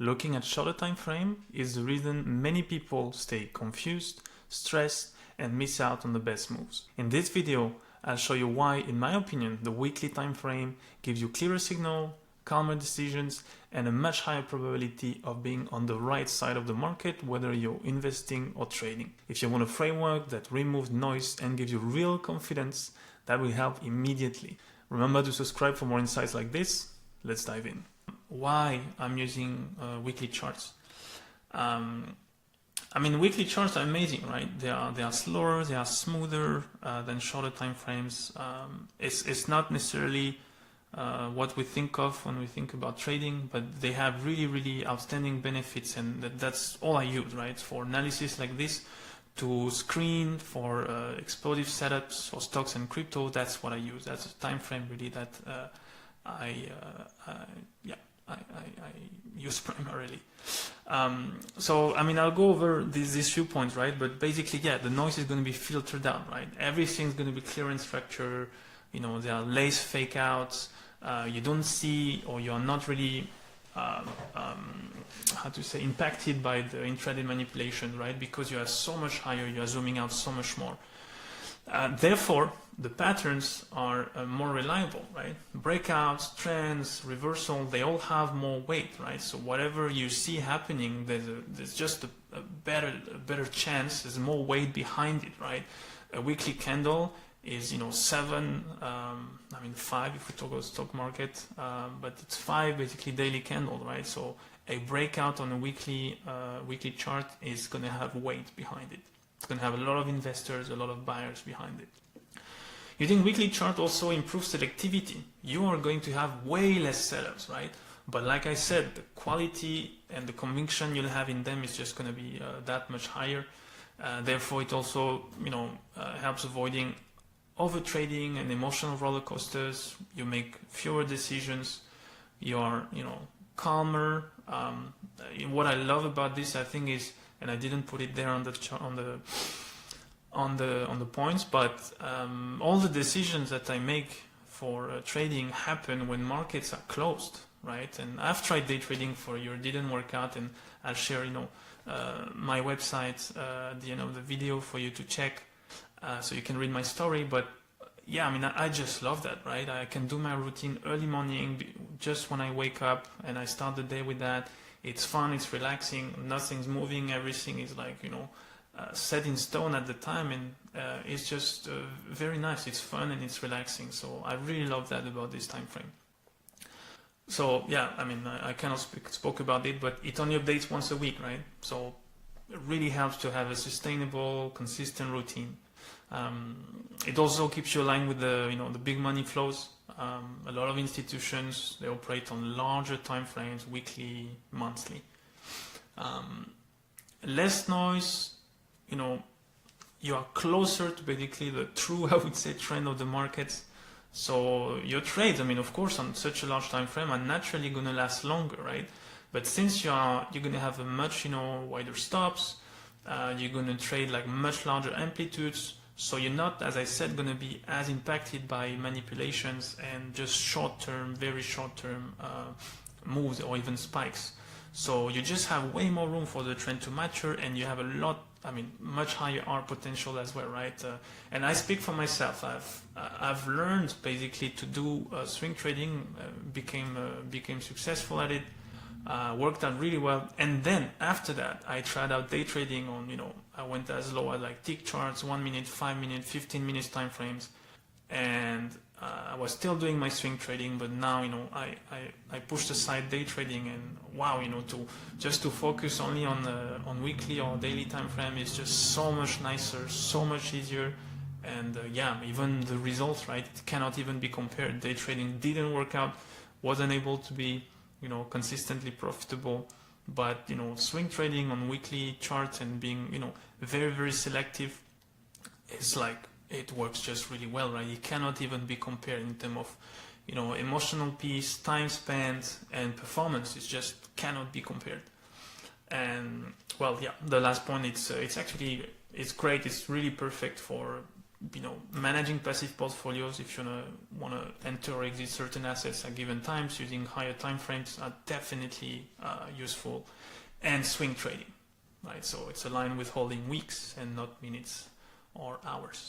Looking at shorter time frame is the reason many people stay confused, stressed, and miss out on the best moves. In this video, I'll show you why, in my opinion, the weekly time frame gives you clearer signal, calmer decisions, and a much higher probability of being on the right side of the market, whether you're investing or trading. If you want a framework that removes noise and gives you real confidence, that will help immediately. Remember to subscribe for more insights like this. Let's dive in. Why I'm using weekly charts. Weekly charts are amazing, right? They are slower, they are smoother than shorter time frames. It's not necessarily what we think of when we think about trading, but they have really outstanding benefits, and that's all I use, right? For analysis like this, to screen for explosive setups for stocks and crypto, that's what I use. That's a time frame really that I use primarily. I'll go over these few points, right? But basically, the noise is going to be filtered out, right? Everything's going to be clear in structure. There are less fake outs. You don't see, or you're not really, impacted by the intraday manipulation, right? Because you are so much higher, you are zooming out so much more. Therefore, the patterns are more reliable, right? Breakouts, trends, reversal, they all have more weight, right? So whatever you see happening, there's just a better chance, there's more weight behind it, right? A weekly candle is 7, 5 if we talk about stock market, but it's 5 basically daily candle, right? So a breakout on a weekly chart is going to have weight behind it. It's going to have a lot of investors, a lot of buyers behind it. Using weekly chart also improves selectivity. You are going to have way less sellers, right? But like I said, the quality and the conviction you'll have in them is just going to be that much higher. Therefore, it also helps avoiding overtrading and emotional roller coasters. You make fewer decisions. You are calmer. What I love about this, I think, is, and I didn't put it there on the points, but all the decisions that I make for trading happen when markets are closed, right? And I've tried day trading for a year, didn't work out, and I'll share my website at the end of the video for you to check, so you can read my story. But I just love that, right? I can do my routine early morning, just when I wake up, and I start the day with that. It's fun, it's relaxing, nothing's moving, everything is set in stone at the time, and it's just very nice. It's fun and it's relaxing. So I really love that about this time frame. So I kind of spoke about it, but it only updates once a week, right? So it really helps to have a sustainable, consistent routine. It also keeps you aligned with the big money flows. A lot of institutions, they operate on larger time frames, weekly, monthly. Less noise, you are closer to basically the true, I would say, trend of the markets. So your trades, of course, on such a large time frame are naturally going to last longer, right? But since you're going to have a much, wider stops, you're going to trade much larger amplitudes. So you're not, as I said, going to be as impacted by manipulations and just short-term, very short-term moves or even spikes. So you just have way more room for the trend to mature, and you have much higher R potential as well, right? And I speak for myself. I've learned basically to do swing trading, became successful at it, worked out really well, and then after that I tried out day trading on I went as low as tick charts, 1 minute, 5 minute, 15 minutes time frames, and I was still doing my swing trading, but now I pushed aside day trading, and wow, to focus only on weekly or daily time frame is just so much nicer, so much easier, and even the results, right? It cannot even be compared. Day trading didn't work out, wasn't able to be consistently profitable, but swing trading on weekly charts and being very selective is it works just really well, right? It cannot even be compared in terms of emotional piece, time spent, and performance. It just cannot be compared. And the last point, it's great. It's really perfect for managing passive portfolios, if you want to enter or exit certain assets at given times using higher time frames, are definitely useful. And swing trading, right? So it's aligned with holding weeks and not minutes or hours.